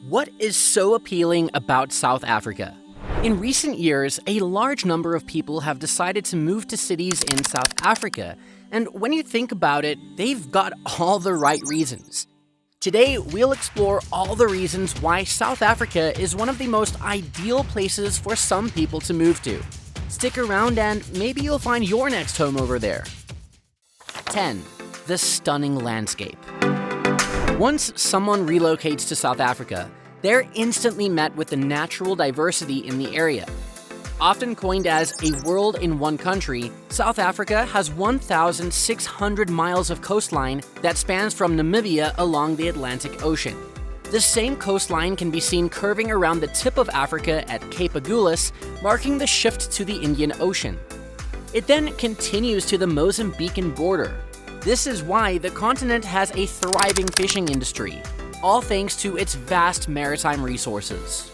What is so appealing about South Africa? In recent years, a large number of people have decided to move to cities in South Africa, and when you think about it, they've got all the right reasons. Today, we'll explore all the reasons why South Africa is one of the most ideal places for some people to move to. Stick around and maybe you'll find your next home over there. 10. The stunning landscape. Once someone relocates to South Africa, they're instantly met with the natural diversity in the area. Often coined as a world in one country, South Africa has 1,600 miles of coastline that spans from Namibia along the Atlantic Ocean. The same coastline can be seen curving around the tip of Africa at Cape Agulhas, marking the shift to the Indian Ocean. It then continues to the Mozambican border. This is why the continent has a thriving fishing industry, all thanks to its vast maritime resources.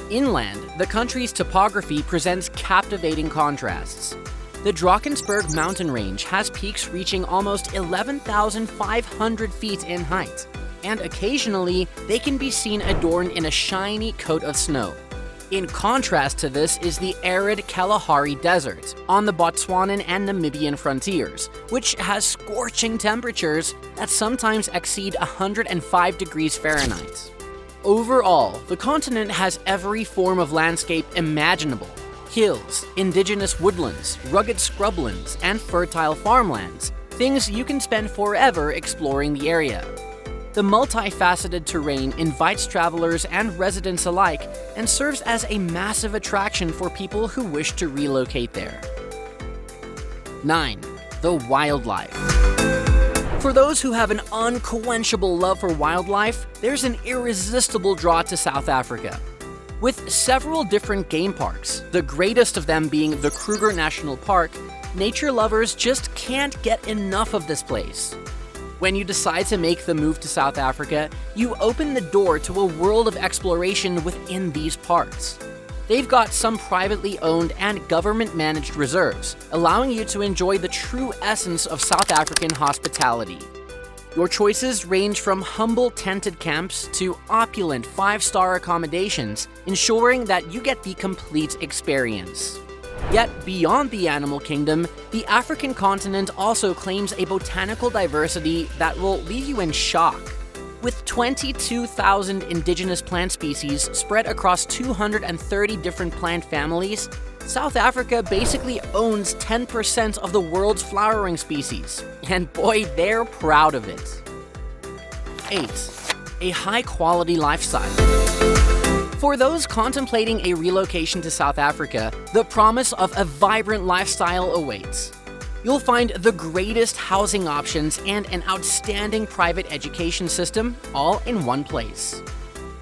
Inland, the country's topography presents captivating contrasts. The Drakensberg mountain range has peaks reaching almost 11,500 feet in height, and occasionally they can be seen adorned in a shiny coat of snow. In contrast to this is the arid Kalahari Desert on the Botswanan and Namibian frontiers, which has scorching temperatures that sometimes exceed 105 degrees Fahrenheit. Overall, the continent has every form of landscape imaginable: hills, indigenous woodlands, rugged scrublands, and fertile farmlands, things you can spend forever exploring the area. The multifaceted terrain invites travelers and residents alike and serves as a massive attraction for people who wish to relocate there. 9. The wildlife. For those who have an unquenchable love for wildlife, there's an irresistible draw to South Africa. With several different game parks, the greatest of them being the Kruger National Park, nature lovers just can't get enough of this place. When you decide to make the move to South Africa, you open the door to a world of exploration within these parks. They've got some privately owned and government-managed reserves, allowing you to enjoy the true essence of South African hospitality. Your choices range from humble tented camps to opulent 5-star accommodations, ensuring that you get the complete experience. Yet, beyond the animal kingdom, the African continent also claims a botanical diversity that will leave you in shock. With 22,000 indigenous plant species spread across 230 different plant families, South Africa basically owns 10% of the world's flowering species. And boy, they're proud of it. 8. A high-quality lifestyle. For those contemplating a relocation to South Africa, the promise of a vibrant lifestyle awaits. You'll find the greatest housing options and an outstanding private education system all in one place.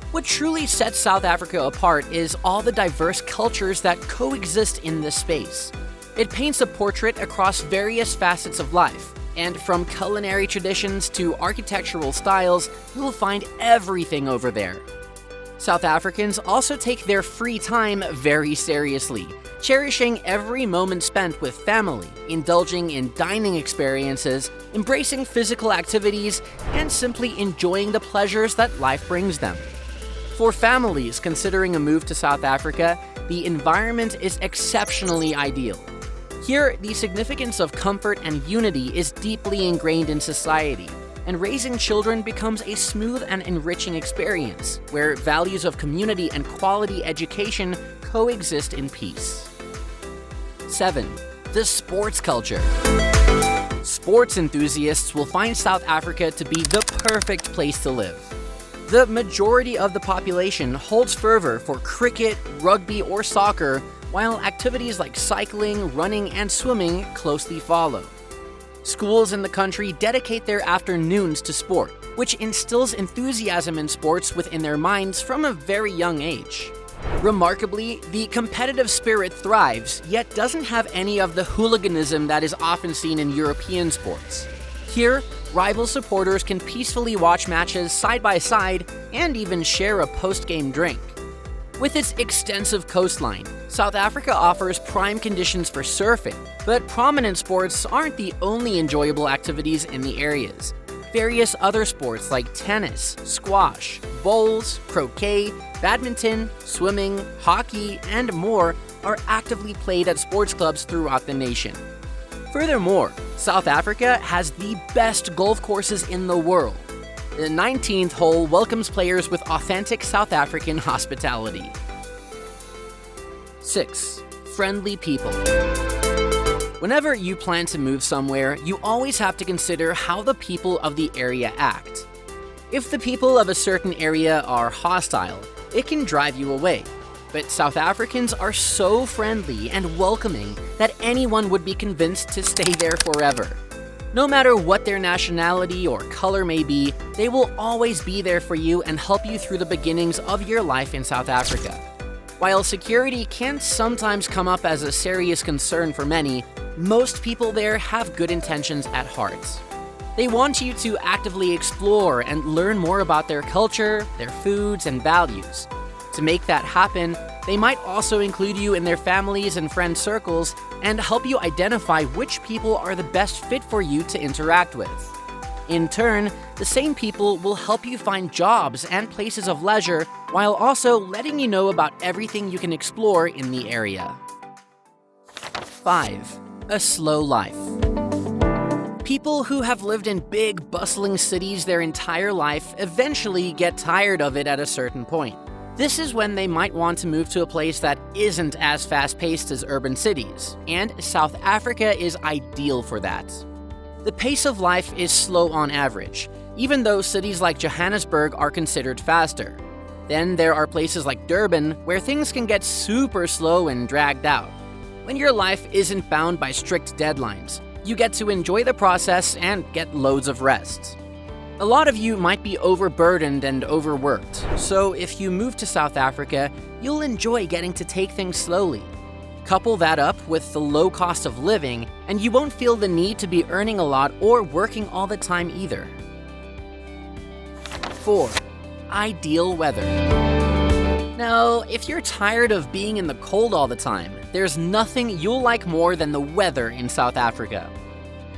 What truly sets South Africa apart is all the diverse cultures that coexist in this space. It paints a portrait across various facets of life, and from culinary traditions to architectural styles, you'll find everything over there. South Africans also take their free time very seriously, cherishing every moment spent with family, indulging in dining experiences, embracing physical activities, and simply enjoying the pleasures that life brings them. For families considering a move to South Africa, the environment is exceptionally ideal. Here, the significance of comfort and unity is deeply ingrained in society, and raising children becomes a smooth and enriching experience, where values of community and quality education coexist in peace. 7. The sports culture. Sports enthusiasts will find South Africa to be the perfect place to live. The majority of the population holds fervor for cricket, rugby, or soccer, while activities like cycling, running, and swimming closely follow. Schools in the country dedicate their afternoons to sport, which instills enthusiasm in sports within their minds from a very young age. Remarkably, the competitive spirit thrives, yet doesn't have any of the hooliganism that is often seen in European sports. Here, rival supporters can peacefully watch matches side by side and even share a post-game drink. With its extensive coastline, South Africa offers prime conditions for surfing, but prominent sports aren't the only enjoyable activities in the areas. Various other sports like tennis, squash, bowls, croquet, badminton, swimming, hockey, and more are actively played at sports clubs throughout the nation. Furthermore, South Africa has the best golf courses in the world. The 19th hole welcomes players with authentic South African hospitality. 6. Friendly people. Whenever you plan to move somewhere, you always have to consider how the people of the area act. If the people of a certain area are hostile, it can drive you away. But South Africans are so friendly and welcoming that anyone would be convinced to stay there forever. No matter what their nationality or color may be, they will always be there for you and help you through the beginnings of your life in South Africa. While security can sometimes come up as a serious concern for many, most people there have good intentions at heart. They want you to actively explore and learn more about their culture, their foods, and values. To make that happen, they might also include you in their families and friend circles and help you identify which people are the best fit for you to interact with. In turn, the same people will help you find jobs and places of leisure while also letting you know about everything you can explore in the area. 5. A slow life. People who have lived in big, bustling cities their entire life eventually get tired of it at a certain point. This is when they might want to move to a place that isn't as fast-paced as urban cities, and South Africa is ideal for that. The pace of life is slow on average, even though cities like Johannesburg are considered faster. Then there are places like Durban where things can get super slow and dragged out. When your life isn't bound by strict deadlines, you get to enjoy the process and get loads of rest. A lot of you might be overburdened and overworked, so if you move to South Africa, you'll enjoy getting to take things slowly. Couple that up with the low cost of living, and you won't feel the need to be earning a lot or working all the time either. 4. Ideal weather. Now, if you're tired of being in the cold all the time, there's nothing you'll like more than the weather in South Africa.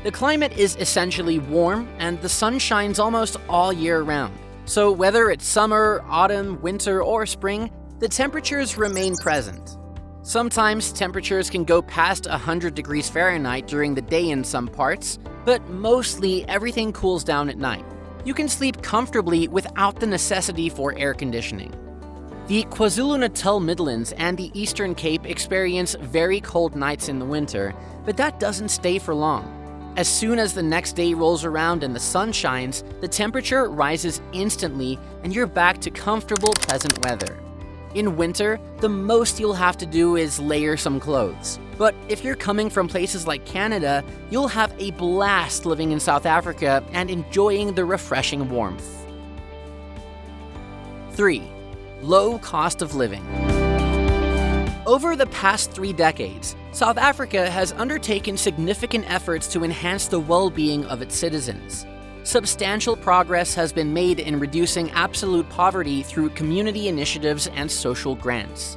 The climate is essentially warm, and the sun shines almost all year round. So whether it's summer, autumn, winter, or spring, the temperatures remain present. Sometimes temperatures can go past 100 degrees Fahrenheit during the day in some parts, but mostly everything cools down at night. You can sleep comfortably without the necessity for air conditioning. The KwaZulu-Natal Midlands and the Eastern Cape experience very cold nights in the winter, but that doesn't stay for long. As soon as the next day rolls around and the sun shines, the temperature rises instantly and you're back to comfortable, pleasant weather. In winter, the most you'll have to do is layer some clothes. But if you're coming from places like Canada, you'll have a blast living in South Africa and enjoying the refreshing warmth. 3. Low cost of living. Over the past 3 decades, South Africa has undertaken significant efforts to enhance the well-being of its citizens. Substantial progress has been made in reducing absolute poverty through community initiatives and social grants.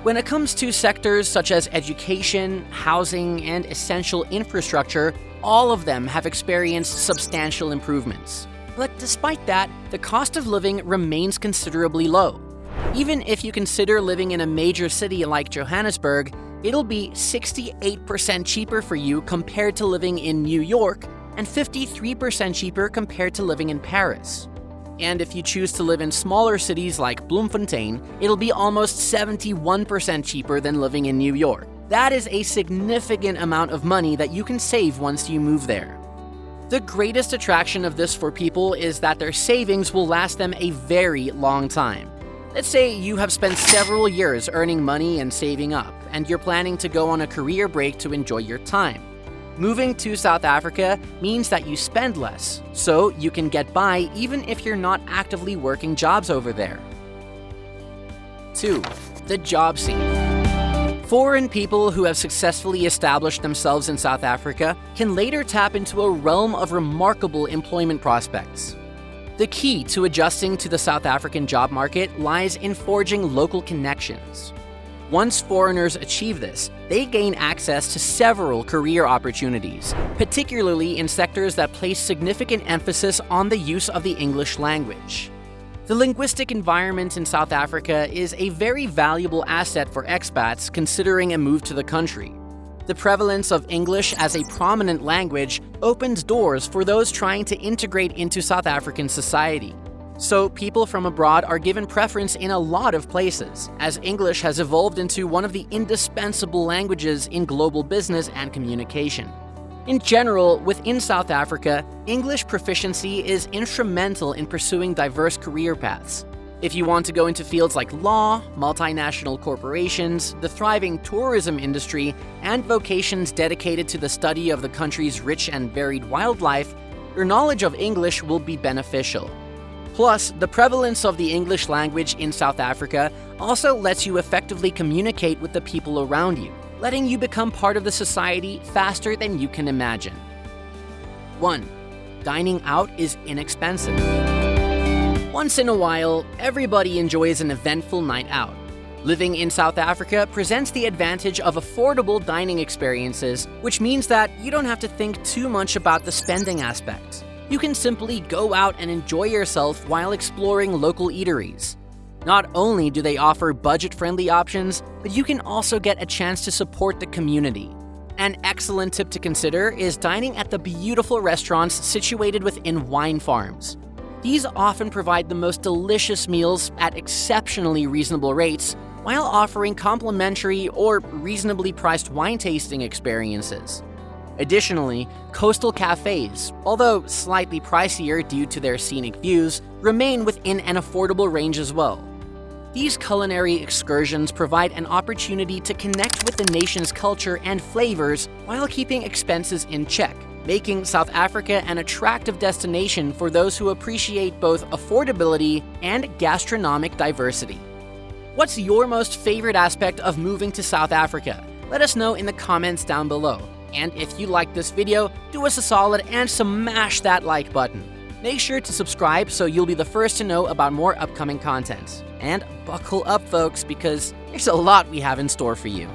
When it comes to sectors such as education, housing, and essential infrastructure, all of them have experienced substantial improvements. But despite that, the cost of living remains considerably low. Even if you consider living in a major city like Johannesburg, it'll be 68% cheaper for you compared to living in New York and 53% cheaper compared to living in Paris. And if you choose to live in smaller cities like Bloemfontein, it'll be almost 71% cheaper than living in New York. That is a significant amount of money that you can save once you move there. The greatest attraction of this for people is that their savings will last them a very long time. Let's say you have spent several years earning money and saving up, and you're planning to go on a career break to enjoy your time. Moving to South Africa means that you spend less, so you can get by even if you're not actively working jobs over there. 2. The job scene. Foreign people who have successfully established themselves in South Africa can later tap into a realm of remarkable employment prospects. The key to adjusting to the South African job market lies in forging local connections. Once foreigners achieve this, they gain access to several career opportunities, particularly in sectors that place significant emphasis on the use of the English language. The linguistic environment in South Africa is a very valuable asset for expats considering a move to the country. The prevalence of English as a prominent language opens doors for those trying to integrate into South African society. So people from abroad are given preference in a lot of places, as English has evolved into one of the indispensable languages in global business and communication. In general, within South Africa, English proficiency is instrumental in pursuing diverse career paths. If you want to go into fields like law, multinational corporations, the thriving tourism industry, and vocations dedicated to the study of the country's rich and varied wildlife, your knowledge of English will be beneficial. Plus, the prevalence of the English language in South Africa also lets you effectively communicate with the people around you, letting you become part of the society faster than you can imagine. 1. Dining out is inexpensive. Once in a while, everybody enjoys an eventful night out. Living in South Africa presents the advantage of affordable dining experiences, which means that you don't have to think too much about the spending aspect. You can simply go out and enjoy yourself while exploring local eateries. Not only do they offer budget-friendly options, but you can also get a chance to support the community. An excellent tip to consider is dining at the beautiful restaurants situated within wine farms. These often provide the most delicious meals at exceptionally reasonable rates, while offering complimentary or reasonably priced wine tasting experiences. Additionally, coastal cafes, although slightly pricier due to their scenic views, remain within an affordable range as well. These culinary excursions provide an opportunity to connect with the nation's culture and flavors while keeping expenses in check, making South Africa an attractive destination for those who appreciate both affordability and gastronomic diversity. What's your most favorite aspect of moving to South Africa? Let us know in the comments down below. And if you liked this video, do us a solid and smash that like button. Make sure to subscribe so you'll be the first to know about more upcoming content. And buckle up, folks, because there's a lot we have in store for you.